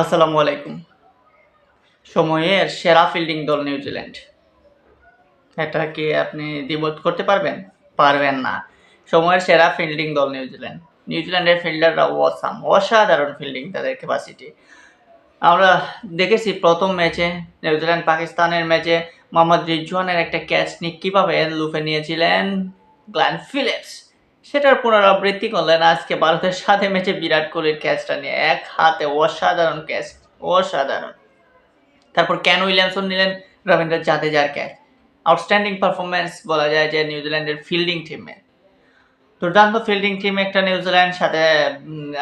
আসসালামু আলাইকুম। সময়ের সেরা ফিল্ডিং দল নিউজিল্যান্ড। এটা কি আপনি দ্বিমত করতে পারবেন? পারবেন না। সময়ের সেরা ফিল্ডিং দল নিউজিল্যান্ড। নিউজিল্যান্ডের ফিল্ডাররা অসাধারণ ফিল্ডিং তাদের ক্যাপাসিটি। আমরা দেখেছি ১ম ম্যাচে নিউজিল্যান্ড পাকিস্তানের ম্যাচে মোহাম্মদ রিজওয়ানের একটা ক্যাচ কিভাবে লুফে নিয়েছিলেন গ্লেন ফিলিপস। সেটার পুনরাবৃত্তি করলেন আজকে ভারতের সাথে ম্যাচে বিরাট কোহলির ক্যাচটা নিয়ে। এক হাতে অসাধারণ ক্যাচ, অসাধারণ। তারপর কেন উইলিয়ামসন নিলেন রবীন্দ্র জাদেজার ক্যাচ। আউটস্ট্যান্ডিং পারফরম্যান্স বলা যায় যে নিউজিল্যান্ডের ফিল্ডিং টিমে। দুর্দান্ত ফিল্ডিং টিম একটা নিউজিল্যান্ড সাথে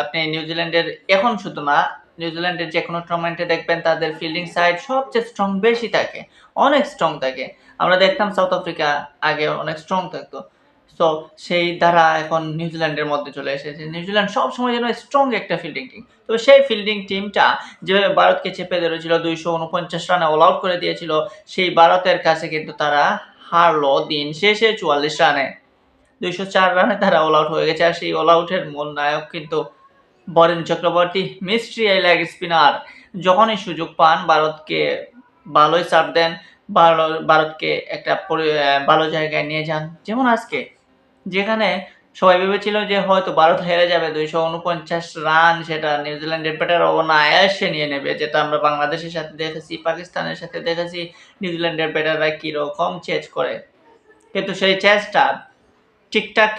আপনি নিউজিল্যান্ডের এখন শুধু না, নিউজিল্যান্ডের যে কোনো টুর্নামেন্টে দেখবেন তাদের ফিল্ডিং সাইড সবচেয়ে স্ট্রং বেশি থাকে, অনেক স্ট্রং থাকে। আমরা দেখতাম সাউথ আফ্রিকা আগে অনেক স্ট্রং থাকতো। সো সেই দ্বারা এখন নিউজিল্যান্ডের মধ্যে চলে এসেছে। নিউজিল্যান্ড সবসময় যেন স্ট্রং একটা ফিল্ডিং টিম। তবে সেই ফিল্ডিং টিমটা যেভাবে ভারতকে চেপে ধরেছিল, ২৪৯ রানে অল আউট করে দিয়েছিল, সেই ভারতের কাছে কিন্তু তারা হারলো দিন শেষে ৪৪ রানে। ২০৪ রানে তারা অল আউট হয়ে গেছে। আর সেই অল আউটের মূল নায়ক কিন্তু বরেন চক্রবর্তী, মিস্ট্রি এই লেগ স্পিনার। যখনই সুযোগ পান ভারতকে ভালোই সার্ভ দেন, ভারতকে একটা ভালো জায়গায় নিয়ে যান। যেমন আজকে, যেখানে সবাই ভেবেছিল যে হয়তো ভারত হেরে যাবে, ২৪৯ রান সেটা নিউজিল্যান্ডের ব্যাটার অনায়াসে নিয়ে নেবে, যেটা আমরা বাংলাদেশের সাথে দেখেছি, পাকিস্তানের সাথে দেখেছি নিউজিল্যান্ডের ব্যাটাররা কীরকম চেজ করে। কিন্তু সেই চেজটা ঠিকঠাক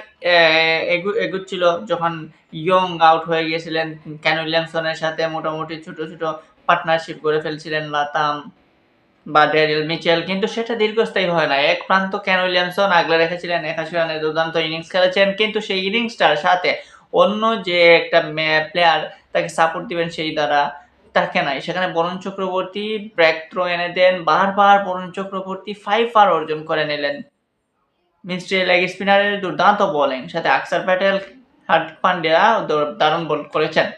এগুচ্ছিল যখন ইয়ং আউট হয়ে গিয়েছিলেন। কেন উইলিয়ামসনের সাথে মোটামুটি ছোট ছোট পার্টনারশিপ করে ফেলছিলেন লাতাম বা ড্যারিল মিচেল, কিন্তু সেটা দীর্ঘস্থায়ী হয় না। এক প্রান্ত কেন উইলিয়ামসন আগলে রেখেছিলেন, ৮১ রানে দুর্দান্ত ইনিংস খেলেছেন, কিন্তু সেই ইনিংসটার সাথে অন্য যে একটা প্লেয়ার তাকে সাপোর্ট দিবেন সেই দ্বারা তাকে নাই। সেখানে বরুণ চক্রবর্তী ব্রেক থ্রো এনে দেন, বারবার বরুণ চক্রবর্তী 5 অর্জন করে নিলেন। মিস্ট্রি লেগ স্পিনারের দুর্দান্ত বোলিং, সাথে আকসার প্যাটেল, হার্দিক পান্ডিয়া দারুণ বল করেছেন।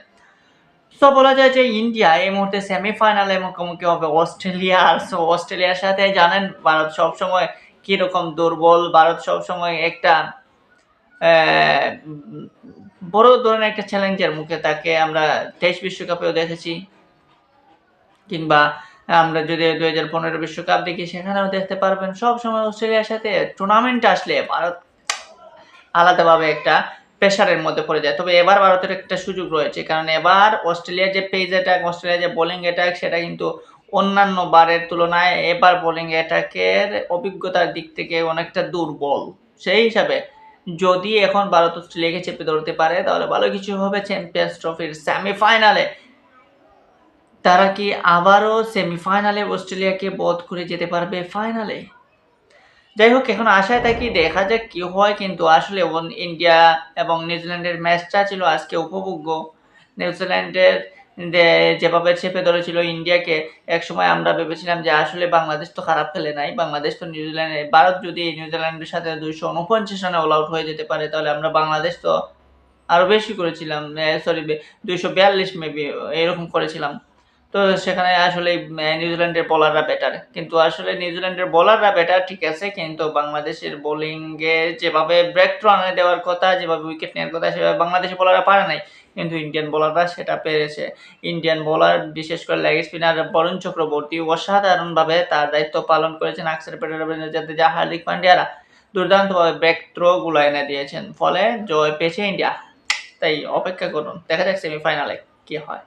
সো বলা যায় যে ইন্ডিয়া এই মুহূর্তে সেমিফাইনালে মুখোমুখি হবে অস্ট্রেলিয়ার। সো অস্ট্রেলিয়ার সাথে জানেন ভারত সবসময় কিরকম দুর্বল। ভারত সবসময় একটা বড় ধরনের একটা চ্যালেঞ্জের মুখে থাকে। আমরা টেস্ট বিশ্বকাপেও দেখেছি, কিংবা আমরা যদি ২০১৫ বিশ্বকাপ দেখি সেখানেও দেখতে পারবেন সবসময় অস্ট্রেলিয়ার সাথে টুর্নামেন্ট আসলে ভারত আলাদাভাবে একটা প্রেশারের মধ্যে পড়ে যায়। তবে এবার ভারতের একটা সুযোগ রয়েছে, কারণ এবার অস্ট্রেলিয়ার যে পেস অ্যাটাক, অস্ট্রেলিয়ার যে বোলিং অ্যাটাক, সেটা কিন্তু অন্যান্য বারের তুলনায় এবার বোলিং অ্যাটাকের অভিজ্ঞতার দিক থেকে অনেকটা দুর্বল। সেই হিসাবে যদি এখন ভারত অস্ট্রেলিয়াকে চেপে ধরতে পারে তাহলে ভালো কিছু হবে চ্যাম্পিয়ন্স ট্রফির সেমিফাইনালে। তারা কি আবারও সেমিফাইনালে অস্ট্রেলিয়াকে বধ করে যেতে পারবে ফাইনালে? যাই হোক, এখন আশায় থাকি, দেখা যাক কি হয়। কিন্তু আসলে ইন্ডিয়া এবং নিউজিল্যান্ডের ম্যাচটা ছিল আজকে উপভোগ্য। নিউজিল্যান্ডের যেভাবে চেপে ধরেছিল ইন্ডিয়াকে, একসময় আমরা ভেবেছিলাম যে আসলে বাংলাদেশ তো খারাপ খেলে নাই, বাংলাদেশ তো ভারত যদি নিউজিল্যান্ডের সাথে ২৪৯ রানে অল আউট হয়ে যেতে পারে তাহলে আমরা বাংলাদেশ তো আরও বেশি করেছিলাম, সরি ২৪২ মেবি এরকম করেছিলাম। তো সেখানে আসলে নিউজিল্যান্ডের বোলাররা বেটার, কিন্তু আসলে নিউজিল্যান্ডের বোলাররা বেটার ঠিক আছে, কিন্তু বাংলাদেশের বোলিংয়ে যেভাবে ব্রেক থ্রো আনে দেওয়ার কথা, যেভাবে উইকেট নেওয়ার কথা, সেভাবে বাংলাদেশের বোলাররা পারে নাই, কিন্তু ইন্ডিয়ান বোলাররা সেটা পেরেছে। ইন্ডিয়ান বোলার বিশেষ করে লেগ স্পিনার বরুণ চক্রবর্তী অসাধারণভাবে তার দায়িত্ব পালন করেছেন। আকসার প্যাটেল, রবীন্দ্র জাদেজা, হার্দিক পান্ডিয়ারা দুর্দান্তভাবে ব্রেক থ্রোগুলো এনে দিয়েছেন, ফলে জয় পেয়েছে ইন্ডিয়া। তাই অপেক্ষা করুন, দেখা যাক সেমিফাইনালে কি হয়।